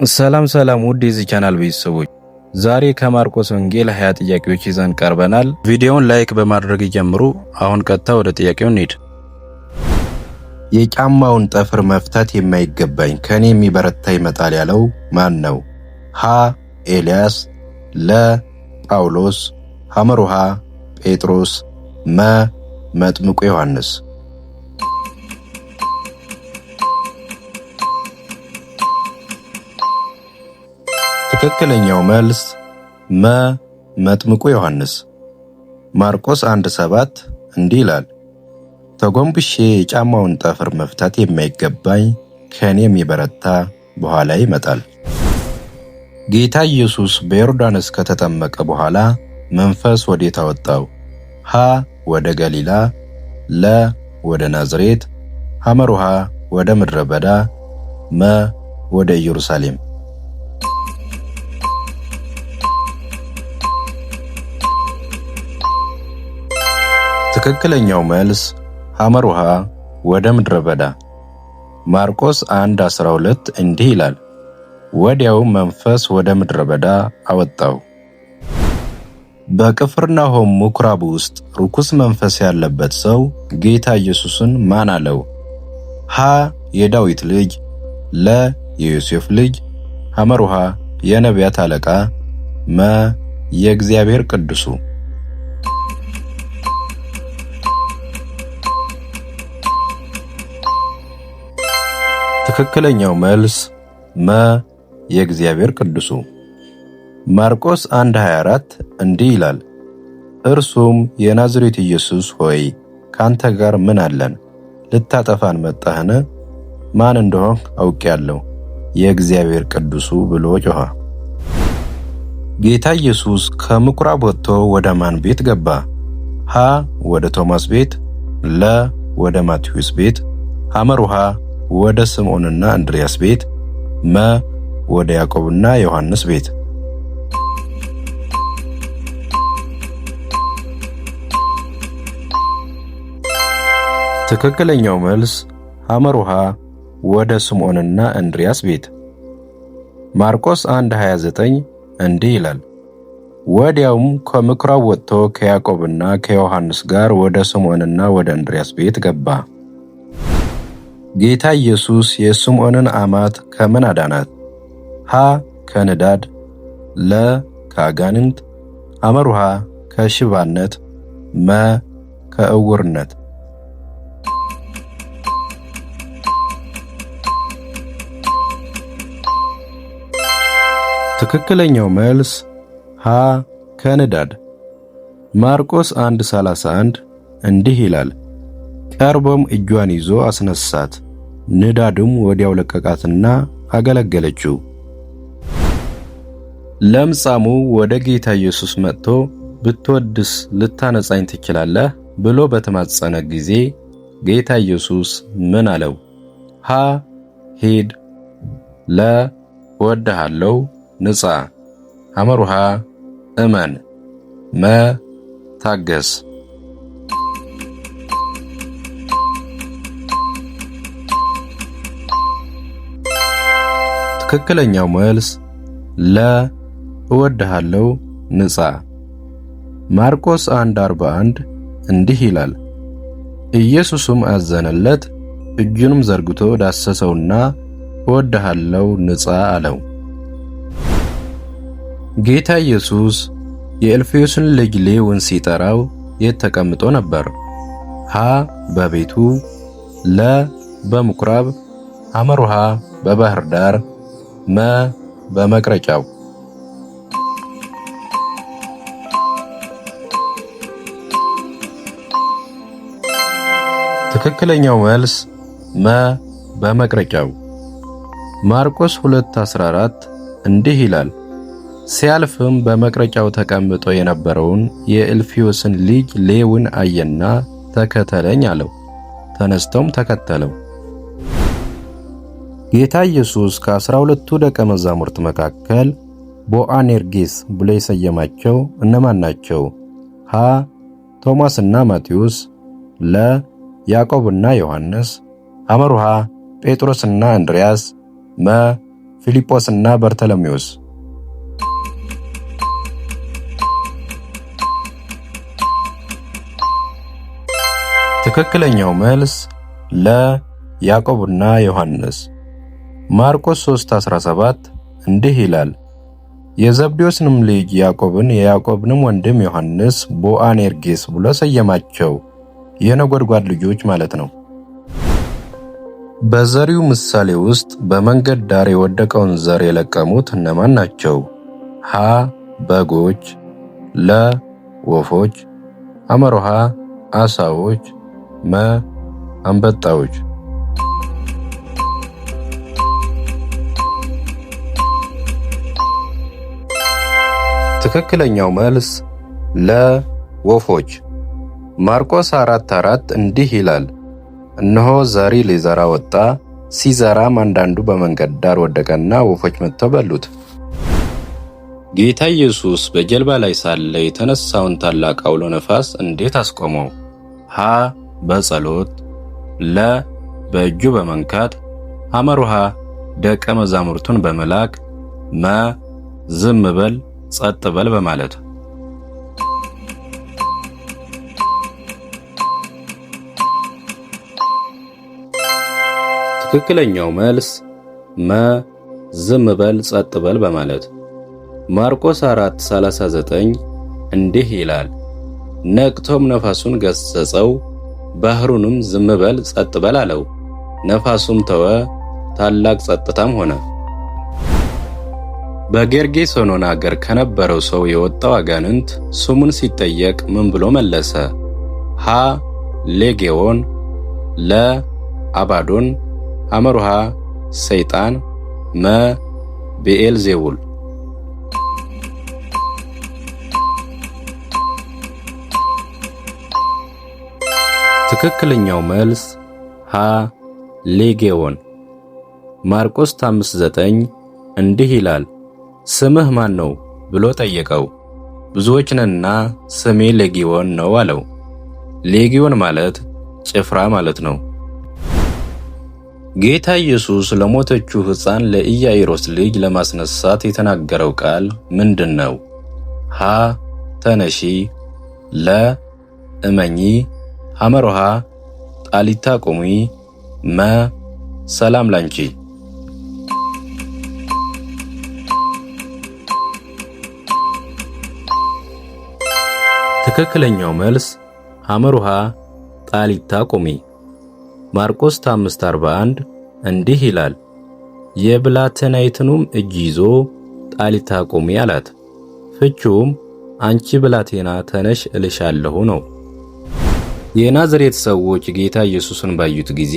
ሰላም ውድ የዚህ ቻናል ቤተሰቦች፣ ዛሬ ከማርቆስ ወንጌል 20 ጥያቄዎች ይዘን ቀርበናል። ቪዲዮውን ላይክ በማድረግ ይጀምሩ። አሁን ቀጥታ ወደ ጥያቄው እንሂድ። የጫማውን ጠፍር መፍታት የማይገባኝ ከኔ የሚበረታ ይመጣል ያለው ማን ነው? ሀ ኤልያስ፣ ለ ጳውሎስ፣ ሐመሩሃ ጴጥሮስ፣ መ መጥምቁ ዮሐንስ። ትክክለኛው መልስ መ መጥምቁ ዮሐንስ። ማርቆስ 1:7 እንዲህ ይላል፣ ተጎንብሼ የጫማውን ጠፍር መፍታት የማይገባኝ ከኔ የሚበረታ በኋላ ይመጣል። ጌታ ኢየሱስ በዮርዳኖስ ከተጠመቀ በኋላ መንፈስ ወዴት አወጣው? ሀ ወደ ገሊላ፣ ለ ወደ ናዝሬት፣ ሐመሩሃ ወደ ምድረ በዳ፣ መ ወደ ኢየሩሳሌም። ትክክለኛው መልስ ሐመሩሃ ወደ ምድረ በዳ። ማርቆስ 1:12 እንዲህ ይላል፣ ወዲያው መንፈስ ወደ ምድረ በዳ አወጣው። በቅፍርናሆም ምኵራብ ውስጥ ርኩስ መንፈስ ያለበት ሰው ጌታ ኢየሱስን ማን አለው? ሀ የዳዊት ልጅ፣ ለ የዮሴፍ ልጅ፣ ሐመሩሃ የነቢያት አለቃ፣ መ የእግዚአብሔር ቅዱሱ። ትክክለኛው መልስ መ የእግዚአብሔር ቅዱሱ። ማርቆስ 1:24 እንዲህ ይላል፣ እርሱም የናዝሬት ኢየሱስ ሆይ ካንተ ጋር ምን አለን? ልታጠፋን መጣህን? ማን እንደሆንክ አውቄአለሁ፣ የእግዚአብሔር ቅዱሱ ብሎ ጮኸ። ጌታ ኢየሱስ ከምኵራብ ወጥቶ ወደ ማን ቤት ገባ? ሀ ወደ ቶማስ ቤት፣ ለ ወደ ማቴዎስ ቤት፣ ሐመሩሃ ወደ ስምዖንና እንድርያስ ቤት፣ መ ወደ ያዕቆብና ዮሐንስ ቤት። ትክክለኛው መልስ ሐመሩሃ ወደ ስምዖንና እንድርያስ ቤት። ማርቆስ 1:29 እንዲህ ይላል፣ ወዲያውም ከምኵራብ ወጥቶ ከያዕቆብና ከዮሐንስ ጋር ወደ ስምዖንና ወደ እንድርያስ ቤት ገባ። ጌታ ኢየሱስ የስምዖንን አማት ከምን አዳናት? ሀ ከንዳድ፣ ለ ከአጋንንት፣ ሐመሩሃ ከሽባነት፣ መ ከዕውርነት። ትክክለኛው መልስ ሀ ከንዳድ። ማርቆስ 1:31 እንዲህ ይላል፣ ቀርቦም እጇን ይዞ አስነሳት፣ ንዳድም ወዲያው ለቀቃትና አገለገለችው። ለምጻሙ ወደ ጌታ ኢየሱስ መጥቶ ብትወድስ ልታነጻኝ ትችላለህ ብሎ በተማጸነ ጊዜ ጌታ ኢየሱስ ምን አለው? ሀ ሂድ፣ ለ እወድሃለሁ ንጻ፣ ሐመሩሃ እመን፣ መ ታገስ። ትክክለኛው መልስ ለ እወድሃለሁ ንጻ። ማርቆስ 1:41 እንዲህ ይላል፣ ኢየሱስም አዘነለት፣ እጁንም ዘርግቶ ዳሰሰውና እወድሃለሁ ንጻ አለው። ጌታ ኢየሱስ የእልፍዮስን ልጅ ሌዊን ሲጠራው የት ተቀምጦ ነበር? ሀ በቤቱ፣ ለ በምኵራብ፣ ሐመሩሃ በባህር ዳር፣ መ በመቅረጫው። ትክክለኛው መልስ መ በመቅረጫው። ማርቆስ 2:14 እንዲህ ይላል፣ ሲያልፍም በመቅረጫው ተቀምጦ የነበረውን የእልፍዮስን ልጅ ሌዊን አየና ተከተለኝ አለው። ተነስቶም ተከተለው። ጌታ ኢየሱስ ከ12ቱ ደቀ መዛሙርት መካከል ቦአኔርጌስ ብሎ የሰየማቸው እነማን ናቸው? ሀ ቶማስና ማቴዎስ፣ ለ ያዕቆብና ዮሐንስ፣ ሐመሩሃ ጴጥሮስና እንድርያስ፣ መ ፊልጶስና በርተሎሜዎስ። ትክክለኛው መልስ ለ ያዕቆብና ዮሐንስ። ማርቆስ 3:17 እንዲህ ይላል፣ የዘብዴዎስንም ልጅ ያዕቆብን የያዕቆብንም ወንድም ዮሐንስ ቦአኔርጌስ ብሎ ሰየማቸው። የነጎድጓድ ልጆች ማለት ነው። በዘሪው ምሳሌ ውስጥ በመንገድ ዳር የወደቀውን ዘር የለቀሙት እነማን ናቸው? ሀ በጎች፣ ለ ወፎች፣ ሐመሮሃ ዓሣዎች፣ መ አንበጣዎች። ትክክለኛው መልስ ለ ወፎች። ማርቆስ 4:4 እንዲህ ይላል፣ እነሆ ዘሪ ሊዘራ ወጣ፣ ሲዘራም አንዳንዱ በመንገድ ዳር ወደቀና ወፎች መጥተው በሉት። ጌታ ኢየሱስ በጀልባ ላይ ሳለ የተነሳውን ታላቅ አውሎ ነፋስ እንዴት አስቆመው? ሀ በጸሎት፣ ለ በእጁ በመንካት፣ ሐመሩሃ ደቀ መዛሙርቱን በመላክ፣ መ ዝም በል ጸጥ በል በማለት። ትክክለኛው መልስ መ ዝም በል ጸጥ በል በማለት። ማርቆስ 4:39 እንዲህ ይላል፣ ነቅቶም ነፋሱን ገሰጸው፣ ባህሩንም ዝም በል ጸጥ በል አለው። ነፋሱም ተወ፣ ታላቅ ጸጥታም ሆነ። በጌርጌሶኖን አገር ከነበረው ሰው የወጣው አጋንንት ስሙን ሲጠየቅ ምን ብሎ መለሰ? ሀ ሌጌዎን፣ ለ አባዶን፣ ሐመሩሃ ሰይጣን፣ መ ብዔልዜቡል። ትክክለኛው መልስ ሀ ሌጌዎን። ማርቆስ 5:9 እንዲህ ይላል፣ ስምህ ማን ነው ብሎ ጠየቀው። ብዙዎች ነንና ስሜ ሌጊዮን ነው አለው። ሌጊዮን ማለት ጭፍራ ማለት ነው። ጌታ ኢየሱስ ለሞተችው ሕፃን ለኢያኢሮስ ልጅ ለማስነሳት የተናገረው ቃል ምንድን ነው? ሀ ተነሺ፣ ለ እመኚ፣ ሐመሮሃ ጣሊታ ቁሚ፣ መ ሰላም ላንቺ። ትክክለኛው መልስ ሐመሩሃ ጣሊታ ቁሚ። ማርቆስ 5:41 እንዲህ ይላል፣ የብላቴናይቱንም እጅ ይዞ ጣሊታ ቁሚ አላት። ፍቹም አንቺ ብላቴና ተነሽ እልሻለሁ ነው። የናዝሬት ሰዎች ጌታ ኢየሱስን ባዩት ጊዜ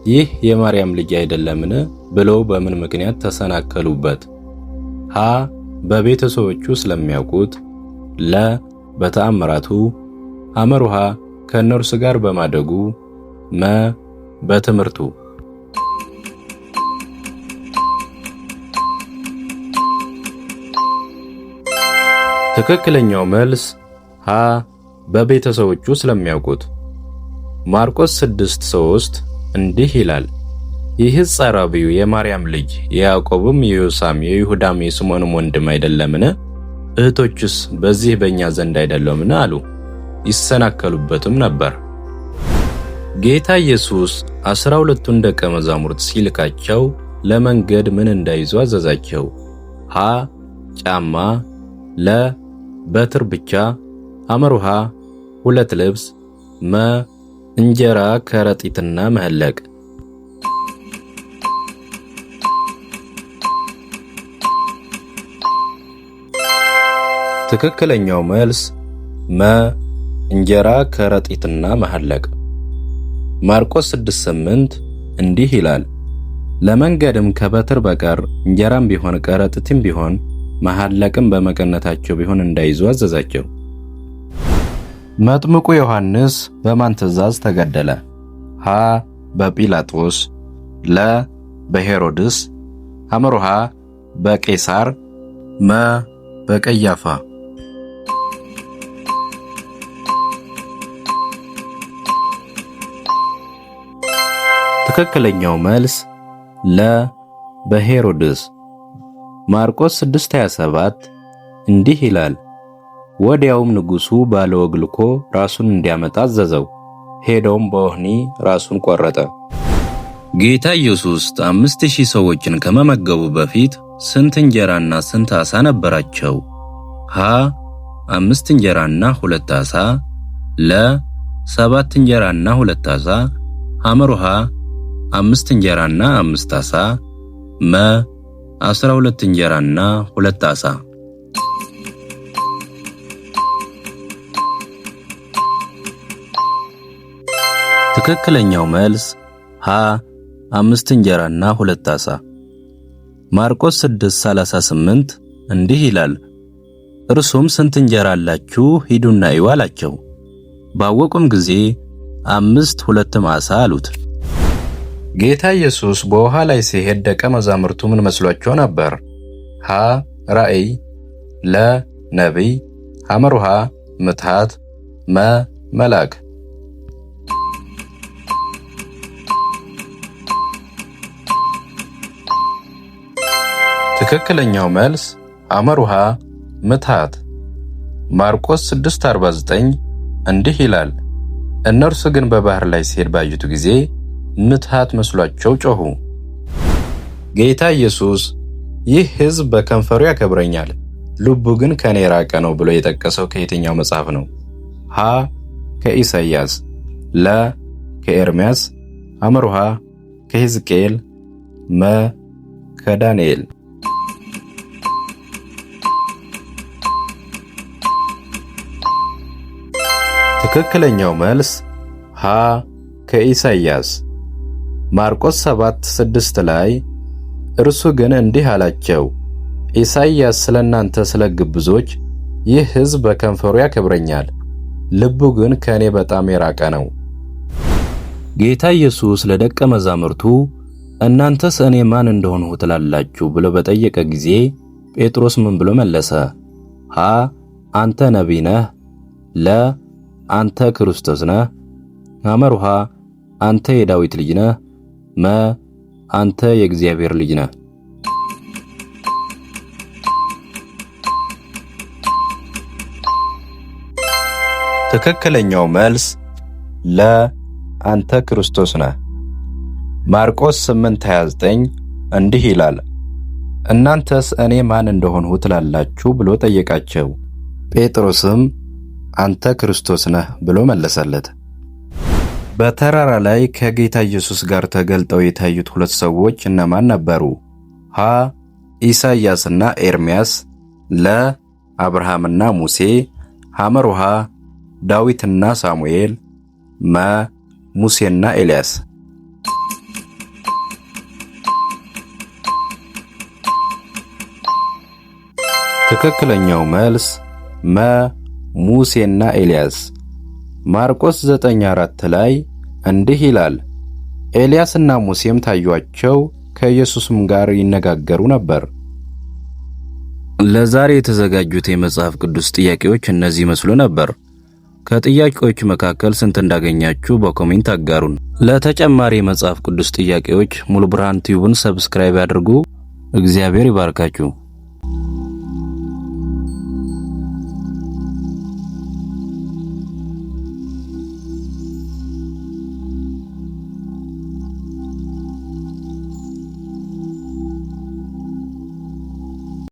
ይህ የማርያም ልጅ አይደለምን ብለው በምን ምክንያት ተሰናከሉበት? ሀ በቤተሰቦቹ ስለሚያውቁት፣ ለ በተአምራቱ፣ ሐመሩሃ ከእነርሱ ጋር በማደጉ፣ መ በትምህርቱ። ትክክለኛው መልስ ሀ በቤተሰቦቹ ስለሚያውቁት። ማርቆስ 6:3 እንዲህ ይላል፣ ይህ ጸራቢው የማርያም ልጅ የያዕቆብም የዮሳም የይሁዳም የስምዖንም ወንድም አይደለምን? እህቶችስ በዚህ በእኛ ዘንድ አይደለምን አሉ። ይሰናከሉበትም ነበር። ጌታ ኢየሱስ 12ቱን ደቀ መዛሙርት ሲልካቸው ለመንገድ ምን እንዳይዙ አዘዛቸው? ሀ ጫማ፣ ለ በትር ብቻ፣ ሐመሩሃ 2 ልብስ፣ መ እንጀራ ከረጢትና መህለቅ። ትክክለኛው መልስ መ እንጀራ ከረጢትና መሐለቅ። ማርቆስ 6:8 እንዲህ ይላል፣ ለመንገድም ከበትር በቀር እንጀራም ቢሆን ከረጢትም ቢሆን መሐለቅም በመቀነታቸው ቢሆን እንዳይዙ አዘዛቸው። መጥምቁ ዮሐንስ በማን ትእዛዝ ተገደለ? ሀ በጲላጦስ፣ ለ በሄሮድስ፣ ሐመሩሃ በቄሳር፣ መ በቀያፋ። ትክክለኛው መልስ ለ በሄሮድስ። ማርቆስ 6:27 እንዲህ ይላል፣ ወዲያውም ንጉሡ ባለወግ ልኮ ራሱን እንዲያመጣ አዘዘው። ሄዶም በወህኒ ራሱን ቆረጠ። ጌታ ኢየሱስ 5000 ሰዎችን ከመመገቡ በፊት ስንት እንጀራና ስንት ዓሣ ነበራቸው? ሀ 5 እንጀራና 2 ዓሣ፣ ለ 7 እንጀራና 2 ዓሣ፣ ሐመሩሃ 5 እንጀራና 5 ዓሣ፣ መ 12 እንጀራና 2 ዓሣ። ትክክለኛው መልስ ሀ 5 እንጀራና 2 ዓሣ። ማርቆስ 6:38 እንዲህ ይላል፣ እርሱም ስንት እንጀራ አላችሁ ሂዱና እዩ አላቸው። ባወቁም ጊዜ 5 2 ዓሣ አሉት። ጌታ ኢየሱስ በውሃ ላይ ሲሄድ ደቀ መዛሙርቱ ምን መስሏቸው ነበር? ሀ ራእይ፣ ለ ነቢይ፣ ሐመሩሃ ምትሃት፣ መ መልአክ። ትክክለኛው መልስ ሐመሩሃ ምትሃት። ማርቆስ 6:49 እንዲህ ይላል፣ እነርሱ ግን በባህር ላይ ሲሄድ ባዩት ጊዜ ምትሃት መስሏቸው ጮኹ። ጌታ ኢየሱስ ይህ ሕዝብ በከንፈሩ ያከብረኛል፣ ልቡ ግን ከኔ የራቀ ነው ብሎ የጠቀሰው ከየትኛው መጽሐፍ ነው? ሀ ከኢሳይያስ፣ ለ ከኤርምያስ፣ ሐመሩሃ ከሕዝቅኤል፣ መ ከዳንኤል። ትክክለኛው መልስ ሀ ከኢሳይያስ። ማርቆስ 7:6 ላይ እርሱ ግን እንዲህ አላቸው፣ ኢሳይያስ ስለናንተ ስለ ግብዞች ይህ ሕዝብ በከንፈሩ ያከብረኛል፣ ልቡ ግን ከኔ በጣም የራቀ ነው። ጌታ ኢየሱስ ለደቀ መዛሙርቱ እናንተስ እኔ ማን እንደሆንሁ ትላላችሁ ብሎ በጠየቀ ጊዜ ጴጥሮስ ምን ብሎ መለሰ? ሀ አንተ ነቢይ ነህ፣ ለ አንተ ክርስቶስ ነህ፣ ሐመሩሃ አንተ የዳዊት ልጅ ነህ፣ መ አንተ የእግዚአብሔር ልጅ ነህ። ትክክለኛው መልስ ለ አንተ ክርስቶስ ነህ። ማርቆስ 8:29 እንዲህ ይላል፣ እናንተስ እኔ ማን እንደሆንሁ ትላላችሁ ብሎ ጠየቃቸው። ጴጥሮስም አንተ ክርስቶስ ነህ ብሎ መለሰለት። በተራራ ላይ ከጌታ ኢየሱስ ጋር ተገልጠው የታዩት 2 ሰዎች እነማን ነበሩ? ሀ ኢሳይያስና ኤርምያስ፣ ለ አብርሃምና ሙሴ፣ ሐመሩሃ ዳዊትና ሳሙኤል፣ መ ሙሴና ኤልያስ። ትክክለኛው መልስ መ ሙሴና ኤልያስ። ማርቆስ 9:4 ላይ እንዲህ ይላል፣ ኤልያስና ሙሴም ታዩአቸው፣ ከኢየሱስም ጋር ይነጋገሩ ነበር። ለዛሬ የተዘጋጁት የመጽሐፍ ቅዱስ ጥያቄዎች እነዚህ መስሉ ነበር። ከጥያቄዎቹ መካከል ስንት እንዳገኛችሁ በኮሜንት አጋሩን። ለተጨማሪ የመጽሐፍ ቅዱስ ጥያቄዎች ሙሉ ብርሃን ቲዩብን ሰብስክራይብ ያድርጉ። እግዚአብሔር ይባርካችሁ።